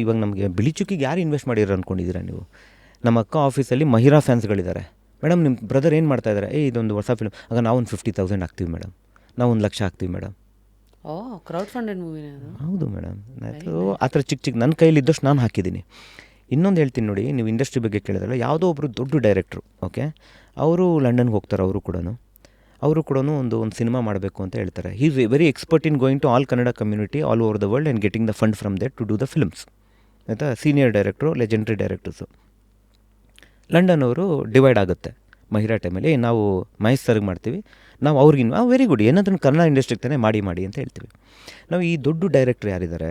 ಇವಾಗ ನಮಗೆ ಬಿಳಿ ಚುಕ್ಕಿಗೆ ಯಾರು ಇನ್ವೆಸ್ಟ್ ಮಾಡಿರೋ ಅಂದ್ಕೊಂಡಿದ್ದೀರಾ ನೀವು? ನಮ್ಮ ಅಕ್ಕ ಆಫೀಸಲ್ಲಿ ಮಹಿರಾ ಫ್ಯಾನ್ಸ್ಗಳಿದ್ದಾರೆ. ಮೇಡಮ್ ನಿಮ್ಮ ಬ್ರದರ್ ಏನು ಮಾಡ್ತಾ ಇದ್ದಾರೆ? ಇದೊಂದು ಹೊಸ ಫಿಲ್ಮ್, ಆಗ ನಾವು ಒಂದು 50,000 ಹಾಕ್ತೀವಿ ಮೇಡಮ್, ನಾವು 1,00,000 ಹಾಕ್ತೀವಿ ಮೇಡಮ್. ಕ್ರೌಡ್ ಫಂಡೆಡ್ ಮೂವಿನೇ ಅದು. ಹೌದು ಮೇಡಮ್. ಆ ಥರ ಚಿಕ್ಕ ಚಿಕ್ಕ ನನ್ನ ಕೈಲಿದ್ದಷ್ಟು ನಾನು ಹಾಕಿದ್ದೀನಿ. ಇನ್ನೊಂದು ಹೇಳ್ತೀನಿ ನೋಡಿ, ನೀವು ಇಂಡಸ್ಟ್ರಿ ಬಗ್ಗೆ ಕೇಳಿದ್ರಲ್ಲ, ಯಾವುದೋ ಒಬ್ಬರು ದೊಡ್ಡ ಡೈರೆಕ್ಟ್ರು, ಓಕೆ, ಅವರು ಲಂಡನ್ಗೆ ಹೋಗ್ತಾರೆ. ಅವರು ಕೂಡ ಒಂದು ಸಿನಿಮಾ ಮಾಡಬೇಕು ಅಂತ ಹೇಳ್ತಾರೆ. He is very expert in going to all Kannada community all over the world and getting the fund from there to do the films. ಆಯಿತಾ? Senior director, legendary directors. London ಅವರು ಡಿವೈಡ್ ಆಗುತ್ತೆ ಮಹಿರಾ ಟೈಮಲ್ಲಿ. ನಾವು ಮಹೇಶ್ ಸರ್ಗೆ ಮಾಡ್ತೀವಿ, ನಾವು ಅವ್ರಿಗಿನ್ನ ವೆರಿ ಗುಡ್, ಏನಾದ್ರೂ ಕನ್ನಡ ಇಂಡಸ್ಟ್ರಿಗೆ ತಾನೇ ಮಾಡಿ ಅಂತ ಹೇಳ್ತೀವಿ. ನಾವು ಈ ದೊಡ್ಡ ಡೈರೆಕ್ಟ್ರ್ ಯಾರಿದ್ದಾರೆ,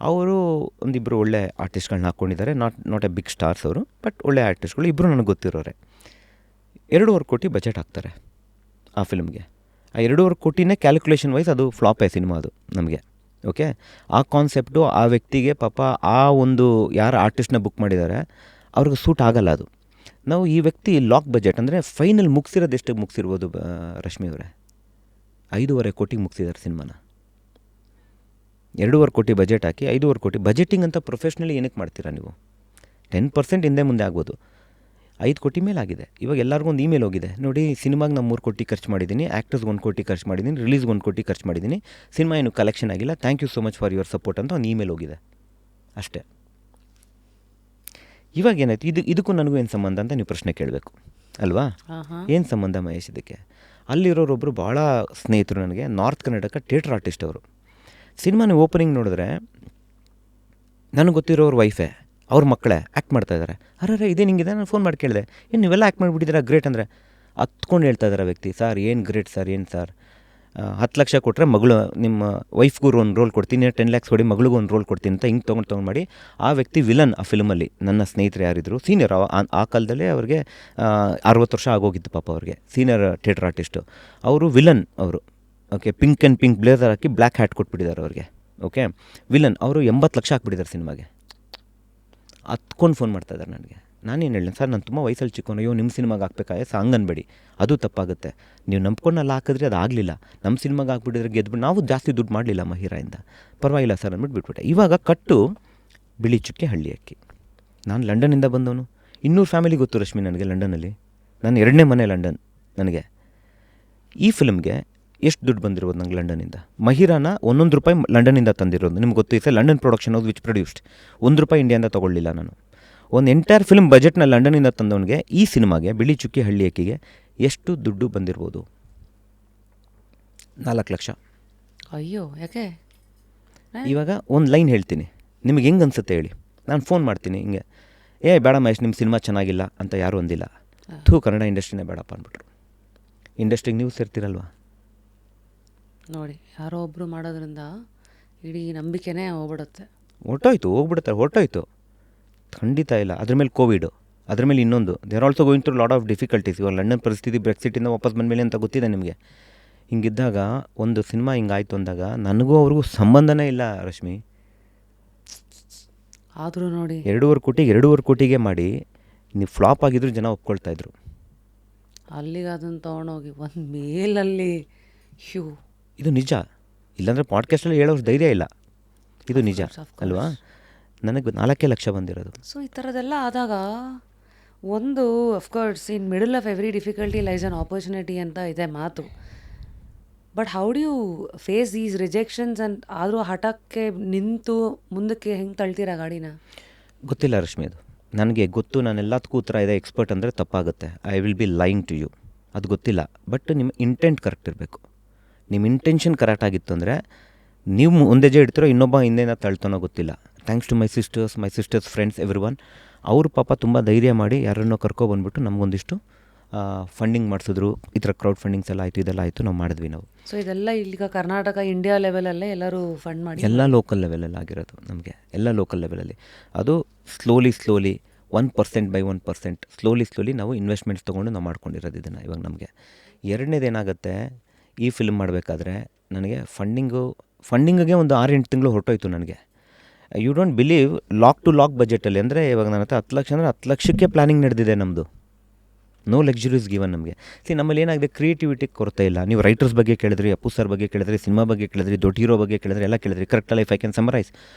ಅವರು ಒಂದಿಬ್ಬರು ಒಳ್ಳೆ ಆರ್ಟಿಸ್ಟ್ಗಳನ್ನ ಹಾಕ್ಕೊಂಡಿದ್ದಾರೆ. ನಾಟ್ ಎ ಬಿಗ್ ಸ್ಟಾರ್ಸ್ ಅವರು, ಬಟ್ ಒಳ್ಳೆ ಆರ್ಟಿಸ್ಟ್ಗಳು. ಇಬ್ಬರು ನನಗೆ ಗೊತ್ತಿರೋರೆ. 2.5 ಕೋಟಿ ಬಜೆಟ್ ಹಾಕ್ತಾರೆ ಆ ಫಿಲ್ಮ್ಗೆ. ಆ 2.5 ಕೋಟಿನೇ ಕ್ಯಾಲ್ಕುಲೇಷನ್ ವೈಸ್ ಅದು ಫ್ಲಾಪೇ ಸಿನಿಮಾ ಅದು ನಮಗೆ. ಓಕೆ, ಆ ಕಾನ್ಸೆಪ್ಟು ಆ ವ್ಯಕ್ತಿಗೆ ಪಾಪ ಆ ಒಂದು ಯಾರು ಆರ್ಟಿಸ್ಟ್ನ ಬುಕ್ ಮಾಡಿದ್ದಾರೆ ಅವ್ರಿಗೆ ಸೂಟ್ ಆಗಲ್ಲ ಅದು. ನಾವು ಈ ವ್ಯಕ್ತಿ ಲಾಕ್ ಬಜೆಟ್ ಅಂದರೆ ಫೈನಲ್ ಮುಗಿಸಿರೋದು ಎಷ್ಟು ಮುಗಿಸಿರ್ಬೋದು ರಶ್ಮಿ ಅವರೇ? 5.5 ಕೋಟಿಗೆ ಮುಗಿಸಿದ್ದಾರೆ ಸಿನಿಮಾನ. 2.5 ಕೋಟಿ ಬಜೆಟ್ ಹಾಕಿ 5.5 ಕೋಟಿ ಬಜೆಟಿಂಗ್ ಅಂತ ಪ್ರೊಫೆಷ್ನಲಿ ಏನಕ್ಕೆ ಮಾಡ್ತೀರಾ ನೀವು? 10% ಹಿಂದೆ ಮುಂದೆ ಆಗ್ಬೋದು. 5 ಕೋಟಿ ಮೇಲೆ ಆಗಿದೆ. ಇವಾಗ ಎಲ್ಲರಿಗೂ ಒಂದು ಇಮೇಲ್ ಹೋಗಿದೆ ನೋಡಿ, ಸಿನಿಮಾಗೆ ನಾನು 3 ಕೋಟಿ ಖರ್ಚು ಮಾಡಿದ್ದೀನಿ, ಆ್ಯಕ್ಟರ್ಸ್ಗೆ 1 ಕೋಟಿ ಖರ್ಚು ಮಾಡಿದ್ದೀನಿ, ರಿಲೀಸ್ಗೆ 1 ಕೋಟಿ ಖರ್ಚು ಮಾಡಿದ್ದೀನಿ, ಸಿನಿಮಾ ಏನು ಕಲೆಕ್ಷನ್ ಆಗಿಲ್ಲ, thank you so much for your support ಅಂತ ಒಂದು ಇಮೇಲ್ ಹೋಗಿದೆ ಅಷ್ಟೇ. ಇವಾಗ ಏನಾಯ್ತು, ಇದಕ್ಕೂ ನನಗೂ ಏನು ಸಂಬಂಧ ಅಂತ ನೀವು ಪ್ರಶ್ನೆ ಕೇಳಬೇಕು ಅಲ್ವಾ? ಏನು ಸಂಬಂಧ ಮಹೇಶ್ ಇದಕ್ಕೆ? ಅಲ್ಲಿರೋರೊಬ್ಬರು ಭಾಳ ಸ್ನೇಹಿತರು ನನಗೆ, ನಾರ್ತ್ ಕರ್ನಾಟಕ ಥಿಯೇಟ್ರ್ ಆರ್ಟಿಸ್ಟ್ ಅವರು. ಸಿನಿಮಾನ ಓಪನಿಂಗ್ ನೋಡಿದ್ರೆ ನನಗೆ ಗೊತ್ತಿರೋರು ವೈಫೇ, ಅವ್ರ ಮಕ್ಕಳೇ ಆ್ಯಕ್ಟ್ ಮಾಡ್ತಾಯಿದ್ದಾರೆ. ಅರೆ ಇದೇ ನಿಂಗಿದೆ. ನಾನು ಫೋನ್ ಮಾಡಿ ಕೇಳಿದೆ, ಏನು ನೀವೆಲ್ಲ ಆ್ಯಕ್ಟ್ ಮಾಡಿಬಿಟ್ಟಿದ್ದೀರಾ, ಗ್ರೇಟ್ ಅಂದರೆ. ಹತ್ಕೊಂಡು ಹೇಳ್ತಾ ಇದ್ದಾರೆ ವ್ಯಕ್ತಿ, ಸರ್ ಏನು ಗ್ರೇಟ್ ಸರ್, ಏನು ಸರ್ 10 ಲಕ್ಷ ಕೊಟ್ಟರೆ ಮಗಳು ನಿಮ್ಮ ವೈಫ್ಗೂ ಒಂದು ರೋಲ್ ಕೊಡ್ತೀನಿ, 10 lakhs ಕೊಡಿ ಮಗಳಿಗೂ ಒಂದು ರೋಲ್ ಕೊಡ್ತೀನಿ ಅಂತ ಹಿಂಗೆ ತೊಗೊಂಡು ಮಾಡಿ ಆ ವ್ಯಕ್ತಿ ವಿಲನ್ ಆ ಫಿಲ್ಮಲ್ಲಿ. ನನ್ನ ಸ್ನೇಹಿತರು ಯಾರಿದ್ರು ಸೀನಿಯರ್, ಆ ಕಾಲದಲ್ಲೇ ಅವ್ರಿಗೆ 60 ವರ್ಷ ಆಗೋಗಿತ್ತು ಪಾಪ ಅವ್ರಿಗೆ, ಸೀನಿಯರ್ ಥಿಯೇಟ್ರ್ ಆರ್ಟಿಸ್ಟು ಅವರು, ವಿಲನ್ ಅವರು. Okay, pink and pink blazer ಹಾಕಿ ಬ್ಲ್ಯಾಕ್ ಹ್ಯಾಟ್ ಕೊಟ್ಬಿಟ್ಟಿದ್ದಾರೆ ಅವ್ರಿಗೆ. ಓಕೆ, ವಿಲನ್ ಅವರು 80 ಲಕ್ಷ ಹಾಕ್ಬಿಟ್ಟಿದ್ದಾರೆ ಸಿನಿಮಾಗೆ. ಹತ್ಕೊಂಡು ಫೋನ್ ಮಾಡ್ತಾಯಿದ್ದಾರೆ ನನಗೆ. ನಾನೇನು ಹೇಳಿ ಸರ್, ನಾನು ತುಂಬ ವಯಸ್ಸಲ್ಲಿ ಚಿಕ್ಕವನು, ಅಯ್ಯೋ ನಿಮ್ಮ ಸಿನಿಮಾಗೆ ಹಾಕ್ಬೇಕಾಯ ಸಾಂಗ್ ಅನ್ಬೇಡಿ, ಅದು ತಪ್ಪಾಗುತ್ತೆ. ನೀವು ನಂಬ್ಕೊಂಡೆಲ್ಲ ಹಾಕಿದ್ರೆ ಅದು ಆಗಲಿಲ್ಲ, ನಮ್ಮ ಸಿನಿಮಾಗೆ ಹಾಕ್ಬಿಟ್ಟಿದ್ರೆ ಗೆದ್ಬಿಟ್ಟು ನಾವು ಜಾಸ್ತಿ ದುಡ್ಡು ಮಾಡಲಿಲ್ಲ ಮಹಿರಾಯಿಂದ, ಪರವಾಗಿಲ್ಲ ಸರ್ ಅಂದ್ಬಿಟ್ಟು ಬಿಟ್ಬಿಟ್ಟೆ. ಇವಾಗ ಕಟ್ಟು ಬಿಳಿ ಚುಕ್ಕೆ ಹಳ್ಳಿ ಅಕ್ಕಿ. ನಾನು ಲಂಡನ್ನಿಂದ ಬಂದವನು, 200 ಫ್ಯಾಮಿಲಿ ಗೊತ್ತು ರಶ್ಮಿ ನನಗೆ ಲಂಡನಲ್ಲಿ. ನಾನು 2ನೇ ಮನೆ ಲಂಡನ್ ನನಗೆ. ಈ ಫಿಲ್ಮ್ಗೆ ಎಷ್ಟು ದುಡ್ಡು ಬಂದಿರ್ಬೋದು ನಂಗೆ ಲಂಡನಿಂದ? ಮಹಿರಾನ 1 ರೂಪಾಯಿ ಲಂಡನಿಂದ ತಂದಿರೋದು. ನಿಮ್ಗೆ ಗೊತ್ತು, ಈ London production house which produced. 1 ರೂಪಾಯಿ ಇಂಡಿಯಾದಿಂದ ತೊಗೊಳ್ಳಿಲ್ಲ ನಾನು. ಒಂದು ಎಂಟೈರ್ ಫಿಲ್ಮ್ ಬಜೆಟ್ನ ಲಂಡನಿಂದ ತಂದವನಿಗೆ ಈ ಸಿನಿಮಾಗೆ ಬಿಳಿ ಚುಕ್ಕಿ ಹಳ್ಳಿ ಅಕ್ಕಿಗೆ ಎಷ್ಟು ದುಡ್ಡು ಬಂದಿರ್ಬೋದು? 4 ಲಕ್ಷ. ಅಯ್ಯೋ, ಯಾಕೆ? ಇವಾಗ ಒಂದು ಲೈನ್ ಹೇಳ್ತೀನಿ, ನಿಮಗೆ ಹೆಂಗೆ ಅನ್ಸುತ್ತೆ ಹೇಳಿ. ನಾನು ಫೋನ್ ಮಾಡ್ತೀನಿ ಹಿಂಗೆ, ಬೇಡ ಮಹೇಶ್ ನಿಮ್ಮ ಸಿನಿಮಾ ಚೆನ್ನಾಗಿಲ್ಲ ಅಂತ ಯಾರೂ ಅಂದಿಲ್ಲ. ಕನ್ನಡ ಇಂಡಸ್ಟ್ರಿನೇ ಬೇಡಪ್ಪ ಅಂದ್ಬಿಟ್ರು. ಇಂಡಸ್ಟ್ರಿಗೆ ನೀವು ಸೇರ್ತಿರಲ್ವಾ ನೋಡಿ, ಯಾರೋ ಒಬ್ಬರು ಮಾಡೋದ್ರಿಂದ ಇಡೀ ನಂಬಿಕೆನೇ ಹೊರಟೋಯ್ತು. ಖಂಡಿತ ಇಲ್ಲ. ಅದ್ರ ಮೇಲೆ ಕೋವಿಡು, ಅದ್ರ ಮೇಲೆ ಇನ್ನೊಂದು, they are also going through lot of difficulties. ಇವಾಗ ಲಂಡನ್ ಪರಿಸ್ಥಿತಿ ಬ್ರೆಕ್ಸಿಟಿಂದ ವಾಪಸ್ ಬಂದಮೇಲೆ ಅಂತ ಗೊತ್ತಿದೆ ನಿಮಗೆ. ಹಿಂಗಿದ್ದಾಗ ಒಂದು ಸಿನಿಮಾ ಹಿಂಗಾಯ್ತು ಅಂದಾಗ ನನಗೂ ಅವ್ರಿಗೂ ಸಂಬಂಧನೇ ಇಲ್ಲ ರಶ್ಮಿ. ಆದರೂ ನೋಡಿ, 2.5 ಕೋಟಿಗೆ ಮಾಡಿ ನೀವು ಫ್ಲಾಪ್ ಆಗಿದ್ರು ಜನ ಒಪ್ಕೊಳ್ತಾಯಿದ್ರು. ಅಲ್ಲಿಗೆ ಅದನ್ನು ತೊಗೊಂಡೋಗಿ ಒಂದು ಮೇಲಲ್ಲಿ ಇದು ನಿಜ. ಇಲ್ಲಾಂದರೆ ಪಾಡ್ಕಾಸ್ಟಲ್ಲಿ ಹೇಳೋರು ಧೈರ್ಯ ಇಲ್ಲ. ಇದು ನಿಜ ಅಲ್ವಾ? ನನಗೆ 4 ಲಕ್ಷ ಬಂದಿರೋದು. ಸೊ ಈ ಥರದ್ದೆಲ್ಲ ಆದಾಗ ಒಂದು of course in middle of every difficulty lies an opportunity ಅಂತ ಇದೆ ಮಾತು. But how do you face these rejections ಅಂತ? ಆದರೂ ಹಠಕ್ಕೆ ನಿಂತು ಮುಂದಕ್ಕೆ ಹೆಂಗೆ ತಳ್ತೀರಾ ಗಾಡಿನ? ಗೊತ್ತಿಲ್ಲ ರಶ್ಮಿ, ಅದು ನನಗೆ ಗೊತ್ತು. ನಾನೆಲ್ಲದಕ್ಕೂ ಉತ್ತರ ಇದೆ ಎಕ್ಸ್ಪರ್ಟ್ ಅಂದರೆ ತಪ್ಪಾಗುತ್ತೆ. I will be lying to you. ಅದು ಗೊತ್ತಿಲ್ಲ. ಬಟ್ ನಿಮ್ಮ ಇಂಟೆಂಟ್ ಕರೆಕ್ಟ್ ಇರಬೇಕು. ನಿಮ್ಮ ಇಂಟೆನ್ಷನ್ ಕರೆಕ್ಟ್ ಆಗಿತ್ತು ಅಂದರೆ ನೀವು ಒಂದೇ ಇಡ್ತಿರೋ, ಇನ್ನೊಬ್ಬ ಹಿಂದೆನ ತಳ್ತಾನೋ ಗೊತ್ತಿಲ್ಲ. Thanks to my sisters friends everyone. ಅವರು ಪಾಪ ತುಂಬ ಧೈರ್ಯ ಮಾಡಿ ಯಾರನ್ನೋ ಕರ್ಕೊಬಂದ್ಬಿಟ್ಟು ನಮಗೊಂದಿಷ್ಟು ಫಂಡಿಂಗ್ ಮಾಡಿಸಿದ್ರು. ಈ ಥರ ಕ್ರೌಡ್ ಫಂಡಿಂಗ್ಸ್ ಎಲ್ಲ ಆಯಿತು, ಇದೆಲ್ಲ ಆಯಿತು, ನಾವು ಮಾಡಿದ್ವಿ ನಾವು. ಸೊ ಇದೆಲ್ಲ ಈಗ ಕರ್ನಾಟಕ ಇಂಡಿಯಾ ಲೆವೆಲಲ್ಲೇ ಎಲ್ಲರೂ ಫಂಡ್ ಮಾಡಿ, ಎಲ್ಲ ಲೋಕಲ್ ಲೆವೆಲಲ್ಲಿ ಆಗಿರೋದು ನಮಗೆ. ಎಲ್ಲ ಲೋಕಲ್ ಲೆವೆಲಲ್ಲಿ ಅದು ಸ್ಲೋಲಿ 1% ಬೈ 1% ಸ್ಲೋಲಿ ನಾವು ಇನ್ವೆಸ್ಟ್ಮೆಂಟ್ಸ್ ತೊಗೊಂಡು ನಾವು ಮಾಡ್ಕೊಂಡಿರೋದು ಇದನ್ನು. ಇವಾಗ ನಮಗೆ ಎರಡನೇದೇನಾಗುತ್ತೆ, ಈ ಫಿಲ್ಮ್ ಮಾಡಬೇಕಾದ್ರೆ ನನಗೆ ಫಂಡಿಂಗಿಗೆ ಒಂದು 6-8 ತಿಂಗಳು ಹೊರಟೋಯ್ತು ನನಗೆ. You don't believe, lock to lock ಬಜೆಟಲ್ಲಿ ಅಂದರೆ ಇವಾಗ ನನ್ನ ಹತ್ರ 10 ಲಕ್ಷ ಅಂದರೆ 10 ಲಕ್ಷಕ್ಕೆ ಪ್ಲ್ಯಾನಿಂಗ್ ನಡೆದಿದೆ ನಮ್ಮದು. ನೋ ಲಕ್ಸುರೀಸ್ ಗಿವನ್ ನಮಗೆ. ನಮ್ಮಲ್ಲಿ ಏನಾಗಿದೆ, ಕ್ರಿಯೇಟಿವಿಟಿ ಕೊರತೆ ಇಲ್ಲ. ನೀವು ರೈಟರ್ಸ್ ಬಗ್ಗೆ ಕೇಳಿದ್ರಿ, ಅಪ್ಪು ಸರ್ ಬಗ್ಗೆ ಕೇಳಿದ್ರಿ, ಸಿನಿಮಾ ಬಗ್ಗೆ ಕೇಳಿದ್ರಿ, ದೊಡ್ಡ ಹೀರೋ ಬಗ್ಗೆ ಕೇಳಿದ್ರಿ, ಎಲ್ಲ ಕೇಳಿದ್ರಿ. ಕರೆಕ್ಟಲ್ಲ ಇಫ್ ಐ ಕ್ಯಾನ್ ಸಮರೈಸ್.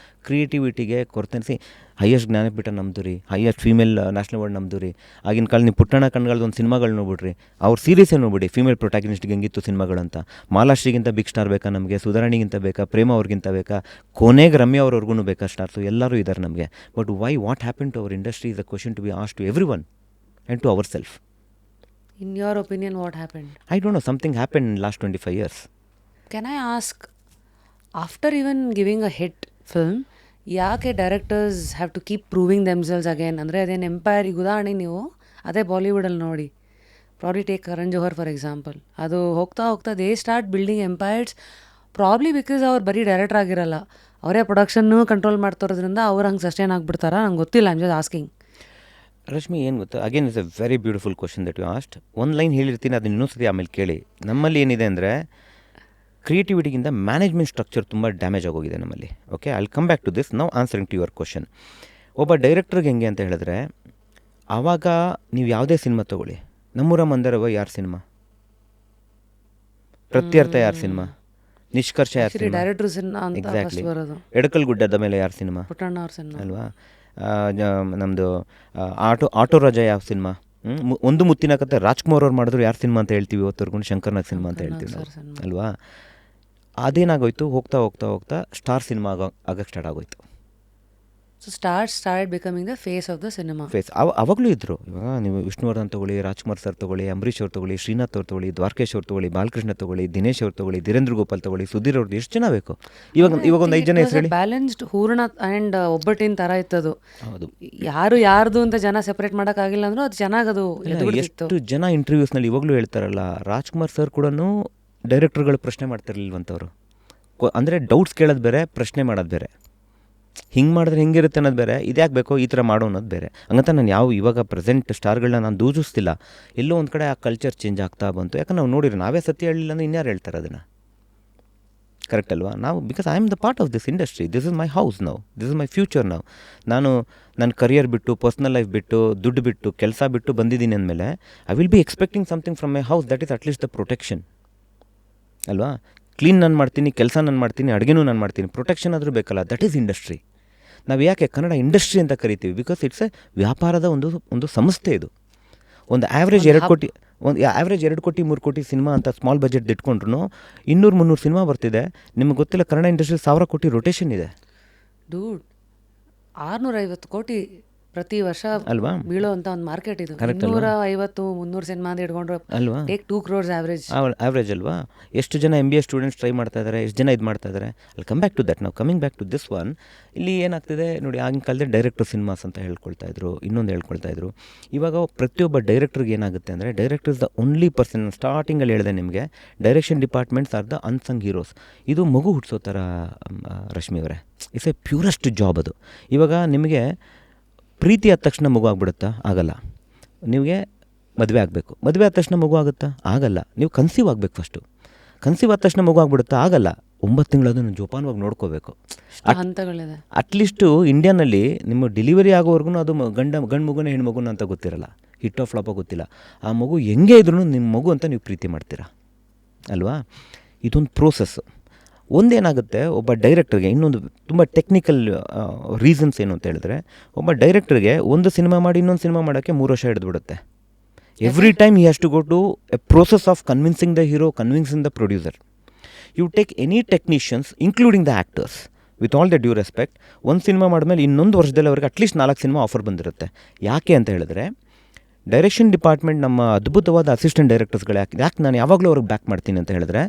ಕ್ರಿಯೇಟಿವಿಟಿಗೆ ಕೊರತೆ. ಹೈಯೆಸ್ಟ್ ಜ್ಞಾನಪೀಠ ನಮ್ಮದು ರೀ, ಹೈಯೆಸ್ಟ್ ಫೀಮೇಲ್ ನ್ಯಾಷನಲ್ ಅವಾರ್ಡ್ ನಮ್ಮದು ರೀ. ಆಗಿನ ಕಾಲ ನೀವು ಪುಟ್ಟಣ್ಣ ಕಣ್ಗಳದ್ದು ಒಂದು ಸಿನಿಮಾಗಳು ನೋಡ್ಬಿಡ್ರಿ, ಅವ್ರ ಸೀರೀಸೇ ನೋಡ್ಬಿಡಿ, ಫೀಮೇಲ್ ಪ್ರೊಟ್ಯಾಗನಿಸ್ಟ್ಗೆ ಹೆಂಗಿತ್ತು ಸಿನಿಮಾಗಳಂತ. ಮಾಲಾಶ್ರೀಗಿಂತ ಬಿಗ್ ಸ್ಟಾರ್ ಬೇಕಾ ನಮಗೆ, ಸುಧಾರಾಣಿಗಿಂತ ಬೇಕಾ, ಪ್ರೇಮ ಅವ್ರಿಗಿಂತ ಬೇಕಾ, ಕೊನೆಗೆ ರಮ್ಯಾ ಅವ್ರವ್ರಿಗೂ ಬೇಕಾ ಸ್ಟಾರ್ಸು, ಎಲ್ಲರೂ ಇದ್ದಾರೆ ನಮಗೆ. But why what happen to our industry is a question to be asked to everyone and to our self. In your opinion, what happened? I don't know, something happened in the last 25 years. Can I ask, after even giving a hit film, ಯಾಕೆ directors have to keep proving themselves again? ಅಂದರೆ ಅದೇನು empire, ಈಗ ಉದಾಹರಣೆ ನೀವು ಅದೇ ಬಾಲಿವುಡಲ್ಲಿ ನೋಡಿ, probably take Karan Johar for example. ಅದು ಹೋಗ್ತಾ ಹೋಗ್ತಾ they start building empires, probably because ಅವ್ರು ಬರೀ ಡೈರೆಕ್ಟರ್ ಆಗಿರಲ್ಲ, ಅವರೇ ಪ್ರೊಡಕ್ಷನ್ನು ಕಂಟ್ರೋಲ್ ಮಾಡ್ತಿರೋದ್ರಿಂದ ಅವ್ರು ಹಂಗೆ ಸಸ್ಟೈನ್ ಆಗಿಬಿಡ್ತಾರ, ನಂಗೆ ಗೊತ್ತಿಲ್ಲ. I'm just asking. ರಶ್ಮಿ, ಏನು ಗೊತ್ತಾ, again is a very beautiful question that you asked. ಒಂದು ಲೈನ್ ಹೇಳಿರ್ತೀನಿ, ಅದನ್ನ ಇನ್ನೊಂದ್ಸತಿ ಆಮೇಲೆ ಕೇಳಿ. ನಮ್ಮಲ್ಲಿ ಏನಿದೆ ಅಂದರೆ, ಕ್ರಿಯೇಟಿವಿಟಿಗಿಂತ ಮ್ಯಾನೇಜ್ಮೆಂಟ್ ಸ್ಟ್ರಕ್ಚರ್ ತುಂಬ ಡ್ಯಾಮೇಜ್ ಆಗೋಗಿದೆ ನಮ್ಮಲ್ಲಿ. Okay, I will come back to this now answering to your question. ಒಬ್ಬ ಡೈರೆಕ್ಟ್ರಿಗೆ ಹೆಂಗೆ ಅಂತ ಹೇಳಿದ್ರೆ, ಆವಾಗ ನೀವು ಯಾವುದೇ ಸಿನಿಮಾ ತೊಗೊಳ್ಳಿ, ನಮ್ಮೂರ ಮಂದರವ ಯಾರ ಸಿನಿಮಾ, ಪ್ರತ್ಯರ್ಥ ಯಾರ ಸಿನಿಮಾ, ನಿಷ್ಕರ್ಷ ಯಾರ ಸಿನಿಮಾ, ಡೈರೆಕ್ಟರ್ ಎಕ್ಸಾಕ್ಟ್ಲಿ, ಎಡಕಲ್ ಗುಡ್ಡದ ಮೇಲೆ ಯಾರ ಸಿನಿಮಾ ಪುಟ್ಟಣ್ಣ ಅವ್ರ ಸಿನಿಮಾ ಅಲ್ವಾ, ನಮ್ಮದು ಆಟೋ ರಾಜ ಯಾವ ಸಿನಿಮಾ, ಒಂದು ಮುತ್ತಿನ ಕತೆ ರಾಜ್ಕುಮಾರ್ ಅವ್ರು ಮಾಡಿದ್ರು ಯಾರು ಸಿನಿಮಾ ಅಂತ ಹೇಳ್ತೀವಿ ಇವತ್ತವರೆಗೂ, ಶಂಕರ್ನಾಗ್ ಸಿನಿಮಾ ಅಂತ ಹೇಳ್ತೀವಿ ನಾವು ಅಲ್ವಾ. ಅದೇನಾಗೋಯ್ತು, ಹೋಗ್ತಾ ಹೋಗ್ತಾ ಹೋಗ್ತಾ ಸ್ಟಾರ್ ಸಿನಿಮಾ ಆಗಕ್ಕೆ ಸ್ಟಾರ್ಟ್ ಆಗೋಯ್ತು. So start becoming the face of the cinema. Face ಅವಾಗಲೂ ಇದ್ದರು. ಇವಾಗ ನೀವು ವಿಷ್ಣುವರ್ಧನ್ ತೊಗೊಳ್ಳಿ, ರಾಜ್ಕುಮಾರ್ ಸರ್ ತೊಗೊಳ್ಳಿ, ಅಂಬರೀಷ್ ಅವ್ರು ತೊಗೊಳ್ಳಿ, ಶ್ರೀನಾಥ್ ಅವ್ರು ತೊಗೊಳ್ಳಿ, ದ್ವಾರಕೇಶ್ ಅವ್ರು ತೊಗೊಳ್ಳಿ, ಬಾಲಕೃಷ್ಣ ತೊಗೊಳ್ಳಿ, ದಿನೇಶ್ ಅವ್ರು ತೊಗೊಳ್ಳಿ, ಧೀರೇಂದ್ರ ಗೋಪಾಲ್ ತೊಗೊಳ್ಳಿ, ಸುಧೀರ್ ಅವ್ರದ್ದು ಎಷ್ಟು ಜನ ಬೇಕು. ಇವಾಗ ಒಂದು 5 ಜನ ಹೆಸರು ಹೇಳಿ. ಬ್ಯಾಲೆನ್ಸ್ಡ್ ಹೂರ್ಣ ಆ್ಯಂಡ್ ಒಬ್ಬಟ್ಟಿನ ಥರ ಇತ್ತದು. ಹೌದು, ಯಾರ್ದು ಅಂತ ಜನ ಸೆಪರೇಟ್ ಮಾಡೋಕ್ಕಾಗಿಲ್ಲ ಅಂದರೂ ಅದು ಚೆನ್ನಾಗದು. ಎಷ್ಟು ಜನ ಇಂಟರ್ವ್ಯೂಸ್ನಲ್ಲಿ ಇವಾಗಲೂ ಹೇಳ್ತಾರಲ್ಲ, ರಾಜ್ಕುಮಾರ್ ಸರ್ ಕೂಡ ಡೈರೆಕ್ಟರ್ಗಳು ಪ್ರಶ್ನೆ ಮಾಡ್ತಿರ್ಲಿಲ್ವಂತವ್ರು. ಅಂದರೆ ಡೌಟ್ಸ್ ಕೇಳೋದು ಬೇರೆ, ಪ್ರಶ್ನೆ ಮಾಡೋದು ಬೇರೆ. ಹಿಂಗೆ ಮಾಡಿದ್ರೆ ಹೆಂಗಿರುತ್ತೆ ಅನ್ನೋದು ಬೇರೆ, ಇದ್ಯಾಕೆ ಬೇಕೋ ಈ ಥರ ಮಾಡೋ ಅನ್ನೋದು ಬೇರೆ. ಹಂಗಂತ ನಾನು ಇವಾಗ ಪ್ರೆಸೆಂಟ್ ಸ್ಟಾರ್ಗಳನ್ನ ನಾನು ದೂಜಿಸ್ತಿಲ್ಲ. ಎಲ್ಲೋ ಒಂದು ಕಡೆ ಆ ಕಲ್ಚರ್ ಚೇಂಜ್ ಆಗ್ತಾ ಬಂತು. ಯಾಕಂದ್ರೆ ನಾವು ನೋಡಿರಿ, ನಾವೇ ಸತ್ಯ ಹೇಳಿಲ್ಲ ಅಂದರೆ ಇನ್ಯಾರು ಹೇಳ್ತಾರೆ ಅದನ್ನು, ಕರೆಕ್ಟ್ ಅಲ್ವಾ? ನಾವು because I am the part of this industry, this is my house now, this is my future now. ನಾನು ನನ್ನ ಕರಿಯರ್ ಬಿಟ್ಟು, ಪರ್ಸ್ನಲ್ ಲೈಫ್ ಬಿಟ್ಟು, ದುಡ್ಡು ಬಿಟ್ಟು, ಕೆಲಸ ಬಿಟ್ಟು ಬಂದಿದ್ದೀನಿ ಅಂದಮೇಲೆ I will B expecting something from my house, that is at least the protection ಅಲ್ವಾ. ಕ್ಲೀನ್ ನಾನು ಮಾಡ್ತೀನಿ, ಕೆಲಸ ನಾನು ಮಾಡ್ತೀನಿ, ಅಡುಗೆನೂ ನಾನು ಮಾಡ್ತೀನಿ, ಪ್ರೊಟೆಕ್ಷನ್ ಆದರೂ ಬೇಕಲ್ಲ. That is industry. ನಾವು ಯಾಕೆ ಕನ್ನಡ ಇಂಡಸ್ಟ್ರಿ ಅಂತ ಕರಿತೀವಿ? ಬಿಕಾಸ್ ಇಟ್ಸ್ ಎ ವ್ಯಾಪಾರದ ಒಂದು ಸಂಸ್ಥೆ. ಇದು ಒಂದು ಆ್ಯಾವ್ರೇಜ್ 2 ಕೋಟಿ, ಒಂದು ಆ್ಯಾವ್ರೇಜ್ 2 ಕೋಟಿ 3 ಕೋಟಿ ಸಿನಿಮಾ ಅಂತ ಸ್ಮಾಲ್ ಬಜೆಟ್ ಇಟ್ಕೊಂಡ್ರು 200-300 ಸಿನಿಮಾ ಬರ್ತಿದೆ. ನಿಮಗೆ ಗೊತ್ತಿಲ್ಲ, ಕನ್ನಡ ಇಂಡಸ್ಟ್ರಿ 1000 ಕೋಟಿ ರೊಟೇಷನ್ ಇದೆ. ಡೂಡ್, 650 ಕೋಟಿ ಪ್ರತಿ ವರ್ಷ ಅಲ್ವಾ ಬೀಳೋ ಅಂತ ಒಂದು ಮಾರ್ಕೆಟ್ ಇದು. 250-300 ಸಿನಿಮಾ ಅಂತ ಇಟ್ಕೊಂಡ್ರು ಅಲ್ವಾ, ಟೇಕ್ 2 crores ಆವ್ರೇಜ್ ಅಲ್ವಾ. ಎಷ್ಟು ಜನ MBA ಸ್ಟೂಡೆಂಟ್ಸ್ ಟ್ರೈ ಮಾಡ್ತಾ ಇದ್ದಾರೆ, ಎಷ್ಟು ಜನ ಇದು ಮಾಡ್ತಾ ಇದ್ದಾರೆ. ಅಲ್ಲಿ ಕಮ್ ಬ್ಯಾಕ್ ಟು ದಟ್. ನಾವು coming back to this one. ಇಲ್ಲಿ ಏನಾಗ್ತಿದೆ ನೋಡಿ, ಆಗಿನ ಕಾಲದಲ್ಲಿ ಡೈರೆಕ್ಟರ್ ಸಿನಿಮಾಸ್ ಅಂತ ಹೇಳ್ಕೊಳ್ತಾ ಇದ್ರು, ಇನ್ನೊಂದು ಹೇಳ್ಕೊಳ್ತಾ ಇದ್ರು. ಇವಾಗ ಪ್ರತಿಯೊಬ್ಬ ಡೈರೆಕ್ಟರ್ಗೆ ಏನಾಗುತ್ತೆ ಅಂದರೆ, director is the only person. ಸ್ಟಾರ್ಟಿಂಗಲ್ಲಿ ಹೇಳಿದೆ ನಿಮಗೆ, direction departments are the unsung heroes. ಇದು ಮಗು ಹುಟ್ಟಿಸೋ ಥರ ರಶ್ಮಿ ಅವರೇ, ಇಟ್ಸ್ ಎ ಪ್ಯೂರೆಸ್ಟ್ ಜಾಬ್ ಅದು. ಇವಾಗ ನಿಮಗೆ ಪ್ರೀತಿ ಆದ ತಕ್ಷಣ ಮಗು ಆಗ್ಬಿಡುತ್ತಾ? ಆಗಲ್ಲ. ನಿಮಗೆ ಮದುವೆ ಆಗಬೇಕು, ಮದುವೆ ಆದ ತಕ್ಷಣ ಮಗು ಆಗುತ್ತಾ? ಆಗಲ್ಲ. ನೀವು ಕನ್ಸೀವ್ ಆಗಬೇಕು ಫಸ್ಟು, ಕನ್ಸೀವ್ ಆದ ತಕ್ಷಣ ಮಗು ಆಗ್ಬಿಡುತ್ತಾ? ಆಗಲ್ಲ. 9 ತಿಂಗಳದನ್ನು ಜೋಪಾನವಾಗಿ ನೋಡ್ಕೋಬೇಕು. ಹಂತಗಳಿದೆ. ಅಟ್ಲೀಸ್ಟು ಇಂಡಿಯಾನಲ್ಲಿ ನಿಮ್ಮ ಡೆಲಿವರಿ ಆಗೋವರೆಗೂ ಅದು ಗಂಡು ಮಗುನೇ ಹೆಣ್ಣು ಮಗುನ ಅಂತ ಗೊತ್ತಿರಲ್ಲ, ಹಿಟ್ ಆಫ್ ಫ್ಲಾಪೋ ಗೊತ್ತಿಲ್ಲ. ಆ ಮಗು ಹೆಂಗೆ ಇದ್ರೂ ನಿಮ್ಮ ಮಗು ಅಂತ ನೀವು ಪ್ರೀತಿ ಮಾಡ್ತೀರಾ ಅಲ್ವಾ. ಇದೊಂದು ಪ್ರೋಸೆಸ್ಸು. ಒಂದೇನಾಗುತ್ತೆ, ಒಬ್ಬ ಡೈರೆಕ್ಟರ್ಗೆ ಇನ್ನೊಂದು ತುಂಬ ಟೆಕ್ನಿಕಲ್ ರೀಸನ್ಸ್ ಏನು ಅಂತ ಹೇಳಿದ್ರೆ, ಒಬ್ಬ ಡೈರೆಕ್ಟರ್ಗೆ ಒಂದು ಸಿನಿಮಾ ಮಾಡಿ ಇನ್ನೊಂದು ಸಿನಿಮಾ ಮಾಡೋಕ್ಕೆ 3 ವರ್ಷ ಹಿಡಿದ್ಬಿಡುತ್ತೆ. Every time he has to go to a process of convincing the hero, convincing the producer. You take any technicians including the actors, with all the due respect, ಒಂದು ಸಿನಿಮಾ ಮಾಡಿದ್ಮೇಲೆ ಇನ್ನೊಂದು ವರ್ಷದಲ್ಲಿ ಅವ್ರಿಗೆ ಅಟ್ಲೀಸ್ಟ್ 4 ಸಿನಿಮಾ ಆಫರ್ ಬಂದಿರುತ್ತೆ. ಯಾಕೆ ಅಂತ ಹೇಳಿದ್ರೆ, direction department ನಮ್ಮ ಅದ್ಭುತವಾದ ಅಸಿಸ್ಟೆಂಟ್ ಡೈರೆಕ್ಟರ್ಸ್ಗಳು ಯಾಕೆ ನಾನು ಯಾವಾಗಲೂ ಅವ್ರಿಗೆ ಬ್ಯಾಕ್ ಮಾಡ್ತೀನಿ ಅಂತ ಹೇಳಿದ್ರೆ,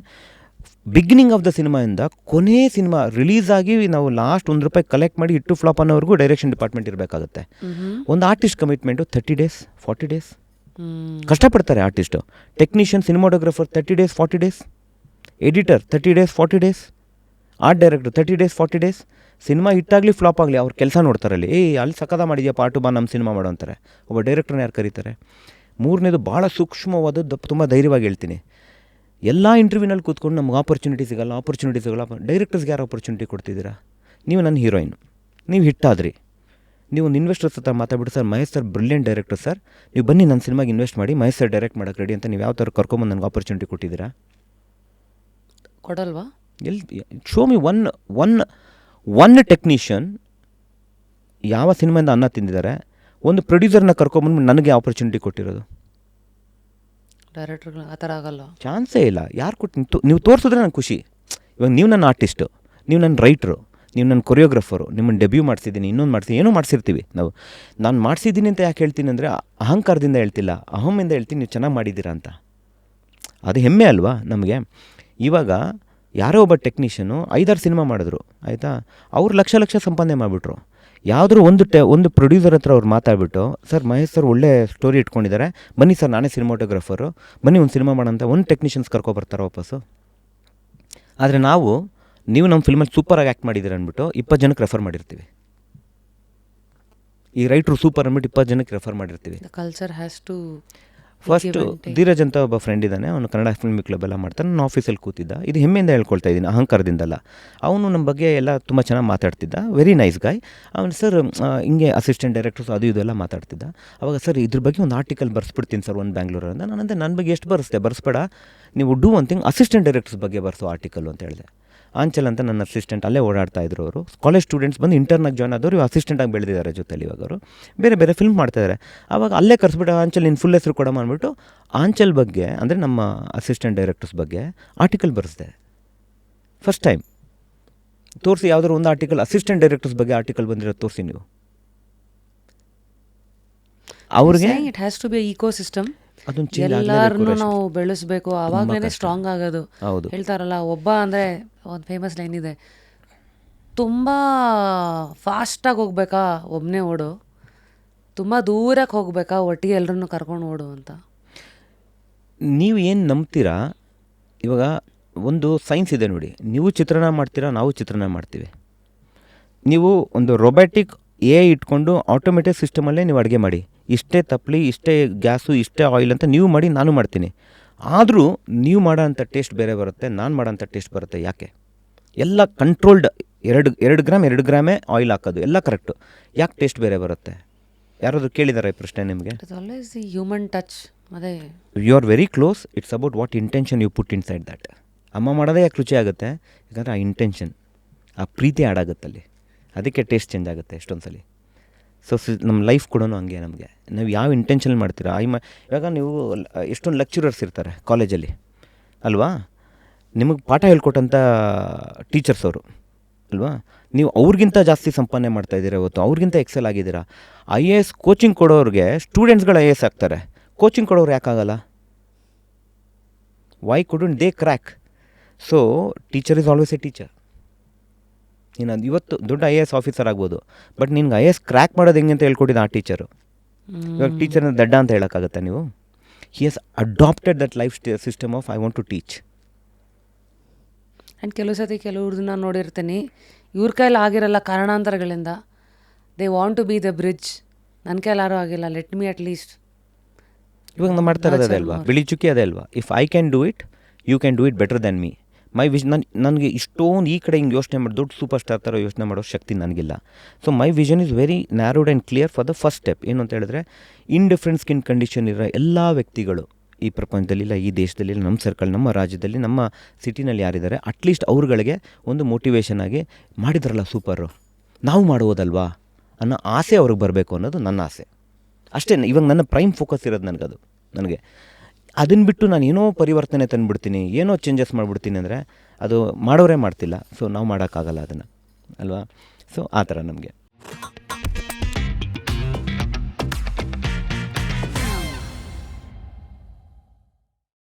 ಬಿಗಿನಿಂಗ್ ಆಫ್ ದ ಸಿನಿಮಾಯಿಂದ ಕೊನೆ ಸಿನಿಮಾ ರಿಲೀಸ್ ಆಗಿ ನಾವು ಲಾಸ್ಟ್ ₹1 ಕಲೆಕ್ಟ್ ಮಾಡಿ ಇಟ್ಟು ಫ್ಲಾಪ್ ಅನ್ನೋವರೆಗೂ ಡೈರೆಕ್ಷನ್ ಡಿಪಾರ್ಟ್ಮೆಂಟ್ ಇರಬೇಕಾಗುತ್ತೆ. ಒಂದು ಆರ್ಟಿಸ್ಟ್ ಕಮಿಟ್ಮೆಂಟು 30 days 40 days ಕಷ್ಟಪಡ್ತಾರೆ artist. Technician, cinematographer 30 days 40 days, editor 30 days 40 days, art director 30 days 40 days. Cinema ಹಿಟ್ಟಾಗಲಿ ಫ್ಲಾಪ್ ಆಗಲಿ ಅವ್ರ ಕೆಲಸ ನೋಡ್ತಾರಲ್ಲಿ. ಅಲ್ಲಿ ಸಕದ ಮಾಡಿದ್ಯಾ ಪಾರ್ಟು ಬಾ ನಮ್ಮ ಸಿನಿಮಾ ಮಾಡೋ ಅಂತಾರೆ. ಒಬ್ಬ ಡೈರೆಕ್ಟರ್ನ ಯಾರು ಕರೀತಾರೆ? ಮೂರನೇದು ಭಾಳ ಸೂಕ್ಷ್ಮವಾದದ್ದು, ತುಂಬ ಧೈರ್ಯವಾಗಿ ಹೇಳ್ತೀನಿ, ಎಲ್ಲ ಇಂಟರ್ವ್ಯೂನಲ್ಲಿ ಕೂತ್ಕೊಂಡು ನಮ್ಗೆ ಆಪರ್ಚುನಿಟಿ ಸಿಗಲ್ಲ. ಡೈರೆಕ್ಟರ್ಸ್ಗೆ ಯಾರು ಆಪರ್ಚುನಿಟಿ ಕೊಡ್ತಿದ್ದೀರಾ? ನೀವು ನನ್ನ ಹೀರೋಯಿನ್, ನೀವು ಹಿಟ್ಟಾದ್ರಿ, ನೀವು ಒಂದು ಇನ್ವೆಸ್ಟರ್ಸ್ ಹತ್ರ ಮಾತಾಡ್ಬಿಟ್ಟು sir Mahesh sir brilliant director sir, ನೀವು ಬನ್ನಿ ನನ್ನ ಸಿನಿಮಾಗೆ ಇನ್ವೆಸ್ಟ್ ಮಾಡಿ, ಮಹೇಶ್ ಸರ್ ಡೈರೆಕ್ಟ್ ಮಾಡೋಕ್ಕೆ ರೆಡಿ ಅಂತ ನೀವು ಯಾವ ಥರ ಕರ್ಕೊಂಬಂದು ನನಗೆ ಆಪರ್ಚುನಿಟಿ ಕೊಟ್ಟಿದ್ದೀರಾ? ಕೊಡಲ್ವಾ? ಶೋ ಮಿ ಒನ್ ಟೆಕ್ನಿಷಿಯನ್ ಯಾವ ಸಿನಿಮಾಯಿಂದ ಅನ್ನ ತಿಂದಿದ್ದಾರೆ, ಒಂದು ಪ್ರೊಡ್ಯೂಸರ್ನ ಕರ್ಕೊಂಬಂದು ನನಗೆ ಆಪರ್ಚುನಿಟಿ ಕೊಟ್ಟಿರೋದು. ಡೈರೆಕ್ಟರ್ಗಳು ಆ ಥರ ಆಗಲ್ಲ, ಚಾನ್ಸೇ ಇಲ್ಲ. ಯಾರು ಕೊಟ್ಟು ನೀವು ತೋರಿಸಿದ್ರೆ ನಂಗೆ ಖುಷಿ. ಇವಾಗ ನೀವು ನನ್ನ ಆರ್ಟಿಸ್ಟು, ನೀವು ನನ್ನ ರೈಟ್ರು, ನೀವು ನನ್ನ ಕೊರಿಯೋಗ್ರಫರು, ನಿಮ್ಮನ್ನು ಡೆಬ್ಯೂ ಮಾಡಿಸಿದ್ದೀನಿ, ಇನ್ನೊಂದು ಮಾಡಿಸಿ ಏನೋ ಮಾಡಿಸಿರ್ತೀವಿ ನಾವು. ನಾನು ಮಾಡಿಸಿದ್ದೀನಿ ಅಂತ ಯಾಕೆ ಹೇಳ್ತೀನಿ ಅಂದರೆ ಅಹಂಕಾರದಿಂದ ಹೇಳ್ತಿಲ್ಲ, ಅಹಮ್ಮಿಂದ ಹೇಳ್ತೀನಿ ನೀವು ಚೆನ್ನಾಗಿ ಮಾಡಿದ್ದೀರಾ ಅಂತ. ಅದು ಹೆಮ್ಮೆ ಅಲ್ವಾ ನಮಗೆ. ಇವಾಗ ಯಾರೋ ಒಬ್ಬ ಟೆಕ್ನಿಷಿಯನು 5-6 ಸಿನಿಮಾ ಮಾಡಿದ್ರು ಆಯಿತಾ, ಅವ್ರು ಲಕ್ಷ ಸಂಪಾದನೆ ಮಾಡಿಬಿಟ್ರು. ಯಾವುದ್ರೂ ಒಂದು ಪ್ರೊಡ್ಯೂಸರ್ ಹತ್ರ ಅವ್ರು ಮಾತಾಡ್ಬಿಟ್ಟು ಸರ್ ಮಹೇಶ್ ಸರ್ ಒಳ್ಳೆ ಸ್ಟೋರಿ ಇಟ್ಕೊಂಡಿದ್ದಾರೆ, ಬನ್ನಿ ಸರ್ ನಾನೇ ಸಿನಿಮಾಟೋಗ್ರಫರು, ಬನ್ನಿ ಒಂದು ಸಿನಿಮಾ ಮಾಡೋಂಥ ಒಂದು ಟೆಕ್ನಿಷಿಯನ್ಸ್ ಕರ್ಕೊಬರ್ತಾರೆ ವಾಪಸ್ಸು. ಆದರೆ ನೀವು ನಮ್ಮ ಫಿಲ್ಮಲ್ಲಿ ಸೂಪರಾಗಿ ಆ್ಯಕ್ಟ್ ಮಾಡಿದ್ದೀರ ಅಂದ್ಬಿಟ್ಟು 20 ಜನಕ್ಕೆ ರೆಫರ್ ಮಾಡಿರ್ತೀವಿ. ಈ ರೈಟ್ರು ಸೂಪರ್ ಅಂದ್ಬಿಟ್ಟು 20 ಜನಕ್ಕೆ ರೆಫರ್ ಮಾಡಿರ್ತೀವಿ. Culture has to first Dheeraj ಅಂತ ಒಬ್ಬ ಫ್ರೆಂಡ್ ಇದ್ದಾನೆ, ಅವನು ಕನ್ನಡ ಫಿಲ್ಮ್ ಕ್ಲಬ್ ಎಲ್ಲ ಮಾಡ್ತಾನೆ, ನಾನು ಆಫೀಸಲ್ಲಿ ಕೂತಿದ್ದ. ಇದು ಹೆಮ್ಮೆಯಿಂದ ಹೇಳ್ಕೊಳ್ತಾ ಇದ್ದೀನಿ, ಅಹಂಕಾರದಿಂದಲ್ಲ. ಅವನು ನಮ್ಮ ಬಗ್ಗೆ ಎಲ್ಲ ತುಂಬ ಚೆನ್ನಾಗಿ ಮಾತಾಡ್ತಿದ್ದ, ವೆರಿ ನೈಸ್ ಗಾಯ್. ಅವನು ಸರ್ ಹಿಂಗೆ ಅಸಿಸ್ಟೆಂಟ್ ಡೈರೆಕ್ಟರ್ಸ್ ಅದು ಇದೆಲ್ಲ ಮಾತಾಡ್ತಿದ್ದ. ಅವಾಗ ಸರ್ ಇದ್ರ ಬಗ್ಗೆ ಒಂದು ಆರ್ಟಿಕಲ್ ಬರ್ಸ್ಬಿಡ್ತೀನಿ ಸರ್ ಒಂದು ಬ್ಯಾಂಗ್ಳೂರಿಂದ. ನಾನಂದರೆ ನನ್ನ ಬಗ್ಗೆ ಎಷ್ಟು ಬರೆಸ್ಬೇಡ, ನೀವು do one thing, assistant directors ಬಗ್ಗೆ ಬರ್ಸೋ ಆರ್ಟಿಕಲ್ ಅಂತ ಹೇಳಿದೆ. ಆಂಚಲ್ ಅಂತ ನನ್ನ ಅಸಿಸ್ಟೆಂಟ್ ಅಲ್ಲೇ ಓಡಾಡ್ತಾ ಇದ್ರು. ಅವರು ಕಾಲೇಜ್ ಸ್ಟೂಡೆಂಟ್ಸ್ ಬಂದು ಇಂಟರ್ನಾಗಿ ಜಾಯ್ನ್ ಆದವರು, ಇವಾಗ ಅಸಿಸ್ಟೆಂಟಾಗಿ ಬೆಳೆದಿದ್ದಾರೆ ಜೊತೆಲಿ. ಇವಾಗ ಅವರು ಬೇರೆ ಫಿಲ್ಮ್ ಮಾಡ್ತಾಯಿದ್ದಾರೆ. ಆವಾಗ ಅಲ್ಲೇ ಕರೆಸ್ಬಿಟ್ಟು ಆಂಚಲ್ ನಿನ್ನ ಫುಲ್ ಹೆಸರು ಕೊಡಮ್ಮ ಅಂದ್ಬಿಟ್ಟು ಆಂಚಲ್ ಬಗ್ಗೆ, ಅಂದರೆ ನಮ್ಮ ಅಸಿಸ್ಟೆಂಟ್ ಡೈರೆಕ್ಟರ್ಸ್ ಬಗ್ಗೆ ಆರ್ಟಿಕಲ್ ಬರೆಸಿದೆ. ಫಸ್ಟ್ ಟೈಮ್ ತೋರಿಸಿ, ಯಾವುದಾದ್ರು ಒಂದು ಆರ್ಟಿಕಲ್ ಅಸಿಸ್ಟೆಂಟ್ ಡೈರೆಕ್ಟರ್ಸ್ ಬಗ್ಗೆ ಆರ್ಟಿಕಲ್ ಬಂದಿರೋದು ತೋರಿಸಿ ನೀವು. ಅವ್ರಿಗೆ it has to be ecosystem. ಅದೊಂದು ಎಲ್ಲಾರನ್ನೂ ನಾವು ಬೆಳೆಸಬೇಕು, ಆವಾಗಲೇ ಸ್ಟ್ರಾಂಗ್ ಆಗೋದು. ಹೌದು, ಹೇಳ್ತಾರಲ್ಲ, ಒಬ್ಬ ಅಂದರೆ ಒಂದು ಫೇಮಸ್ ಲೈನ್ ಇದೆ, ತುಂಬ ಫಾಸ್ಟಾಗಿ ಹೋಗ್ಬೇಕಾ ಒಬ್ಬನೇ ಓಡು, ತುಂಬ ದೂರಕ್ಕೆ ಹೋಗ್ಬೇಕಾ ಒಟ್ಟಿಗೆ ಎಲ್ಲರನ್ನು ಕರ್ಕೊಂಡು ಓಡು ಅಂತ. ನೀವು ಏನು ನಂಬ್ತೀರಾ? ಇವಾಗ ಒಂದು ಸೈನ್ಸ್ ಇದೆ ನೋಡಿ, ನೀವು ಚಿತ್ರಣ ಮಾಡ್ತೀರಾ, ನಾವು ಚಿತ್ರಣ ಮಾಡ್ತೀವಿ. ನೀವು ಒಂದು ರೊಬ್ಯಾಟಿಕ್ ಇಟ್ಕೊಂಡು ಆಟೋಮೆಟಿಕ್ ಸಿಸ್ಟಮಲ್ಲೇ ನೀವು ಅಡುಗೆ ಮಾಡಿ, ಇಷ್ಟೇ ತಪ್ಪಲಿ, ಇಷ್ಟೇ ಗ್ಯಾಸು, ಇಷ್ಟೇ ಆಯಿಲ್ ಅಂತ ನೀವು ಮಾಡಿ, ನಾನು ಮಾಡ್ತೀನಿ. ಆದರೂ ನೀವು ಮಾಡೋ ಅಂಥ ಟೇಸ್ಟ್ ಬೇರೆ ಬರುತ್ತೆ, ನಾನು ಮಾಡೋ ಅಂಥ ಟೇಸ್ಟ್ ಬರುತ್ತೆ. ಯಾಕೆ? ಎಲ್ಲ ಕಂಟ್ರೋಲ್ಡ್, 2 ಗ್ರಾಮೇ ಆಯಿಲ್ ಹಾಕೋದು, ಎಲ್ಲ ಕರೆಕ್ಟು. ಯಾಕೆ ಟೇಸ್ಟ್ ಬೇರೆ ಬರುತ್ತೆ? ಯಾರಾದರೂ ಕೇಳಿದಾರೆ ಈ ಪ್ರಶ್ನೆ ನಿಮಗೆ? It's always the human touch. ಅದೇ you are very close. It's about what intention you put inside that. ಅಮ್ಮ ಮಾಡೋದೇ ಯಾಕೆ ರುಚಿ ಆಗುತ್ತೆ? ಯಾಕಂದರೆ ಆ ಇಂಟೆನ್ಷನ್, ಆ ಪ್ರೀತಿ ಆಡಾಗುತ್ತಲ್ಲಿ, ಅದಕ್ಕೆ ಟೇಸ್ಟ್ ಚೇಂಜ್ ಆಗುತ್ತೆ ಎಷ್ಟೊಂದು ಸಲ. ಸೊ ನಮ್ಮ ಲೈಫ್ ಕೂಡ ಹಂಗೆ. ನಮಗೆ ನಾವು ಯಾವ ಇಂಟೆನ್ಷನ್ ಮಾಡ್ತೀರಾ ಇವಾಗ ನೀವು ಎಷ್ಟೊಂದು ಲೆಕ್ಚರರ್ಸ್ ಇರ್ತಾರೆ ಕಾಲೇಜಲ್ಲಿ ಅಲ್ವಾ, ನಿಮಗೆ ಪಾಠ ಹೇಳ್ಕೊಟ್ಟಂಥ ಟೀಚರ್ಸ್ ಅವರು ಅಲ್ವಾ, ನೀವು ಅವ್ರಿಗಿಂತ ಜಾಸ್ತಿ ಸಂಪಾದನೆ ಮಾಡ್ತಾಯಿದ್ದೀರಾ ಇವತ್ತು, ಅವ್ರಿಗಿಂತ ಎಕ್ಸೆಲ್ ಆಗಿದ್ದೀರಾ. IAS ಕೋಚಿಂಗ್ ಕೊಡೋರಿಗೆ ಸ್ಟೂಡೆಂಟ್ಸ್ಗಳು IAS ಆಗ್ತಾರೆ, ಕೋಚಿಂಗ್ ಕೊಡೋರು ಯಾಕಾಗಲ್ಲ? Why couldn't they crack? So teacher is always a teacher. ನೀನು ಅದು ಇವತ್ತು ದೊಡ್ಡ IAS ಆಫೀಸರ್ ಆಗ್ಬೋದು, ಬಟ್ ನಿನ್ಗೆ IAS ಕ್ರ್ಯಾಕ್ ಮಾಡೋದು ಹೆಂಗೆ ಅಂತ ಹೇಳ್ಕೊಟ್ಟಿದ್ದು ಆ ಟೀಚರು. ಇವಾಗ ಟೀಚರ್ನ ದಡ್ಡ ಅಂತ ಹೇಳೋಕ್ಕಾಗತ್ತಾ ನೀವು? He has adapted that life system of I want to teach. And ಕೆಲವು ಸತಿ ಕೆಲವ್ರನ್ನ ನೋಡಿರ್ತೀನಿ, ಇವ್ರ ಕೈಲಿ ಆಗಿರಲ್ಲ ಕಾರಣಾಂತರಗಳಿಂದ, they want to be the bridge. ನನ್ನ ಕೈಲಾರೂ ಆಗಿಲ್ಲ, ಲೆಟ್ ಮಿ ಅಟ್ ಲೀಸ್ಟ್. ಇವಾಗ ನಾವು ಮಾಡ್ತಾ ಇರೋದು ಅದೇ ಅಲ್ವಾ, ಬಿಳಿ ಚುಕ್ಕಿ ಅದೇ ಅಲ್ವಾ. If I can do it, you can do it better than me. My ನನಗೆ ಇಷ್ಟೊಂದು ಈ ಕಡೆ ಹಿಂಗೆ ಯೋಚನೆ ಮಾಡಿ ದೊಡ್ಡ ಸೂಪರ್ ಸ್ಟಾರ್ ಥರ ಯೋಚನೆ ಮಾಡೋ ಶಕ್ತಿ ನನಗಿಲ್ಲ. So my vision is very narrowed and clear for the first step. ಏನು ಅಂತ ಹೇಳಿದ್ರೆ, ಇಂಡಿಫ್ರೆಂಟ್ ಸ್ಕಿನ್ ಕಂಡೀಷನ್ ಇರೋ ಎಲ್ಲ ವ್ಯಕ್ತಿಗಳು ಈ ಪ್ರಪಂಚದಲ್ಲಿಲ್ಲ, ಈ ದೇಶದಲ್ಲಿಲ್ಲ, ನಮ್ಮ ಸರ್ಕಲ್, ನಮ್ಮ ರಾಜ್ಯದಲ್ಲಿ, ನಮ್ಮ ಸಿಟಿನಲ್ಲಿ ಯಾರಿದ್ದಾರೆ, ಅಟ್ಲೀಸ್ಟ್ ಅವ್ರುಗಳಿಗೆ ಒಂದು ಮೋಟಿವೇಶನ್ ಆಗಿ ಮಾಡಿದ್ರಲ್ಲ ಸೂಪರು, ನಾವು ಮಾಡುವುದಲ್ವಾ ಅನ್ನೋ ಆಸೆ ಅವ್ರಿಗೆ ಬರಬೇಕು ಅನ್ನೋದು ನನ್ನ ಆಸೆ ಅಷ್ಟೇ. ಇವಾಗ ನನ್ನ ಪ್ರೈಮ್ ಫೋಕಸ್ ಇರೋದು ನನಗೆ ಅದನ್ನು ಬಿಟ್ಟು ನಾನು ಏನೋ ಪರಿವರ್ತನೆ ತಂದುಬಿಡ್ತೀನಿ, ಏನೋ ಚೇಂಜಸ್ ಮಾಡಿಬಿಡ್ತೀನಿ ಅಂದರೆ ಅದು ಮಾಡೋರೇ ಮಾಡ್ತಿಲ್ಲ. ಸೊ ನಾವು ಮಾಡೋಕ್ಕಾಗಲ್ಲ ಅದನ್ನು ಅಲ್ವಾ. ಸೊ ಆ ಥರ ನಮಗೆ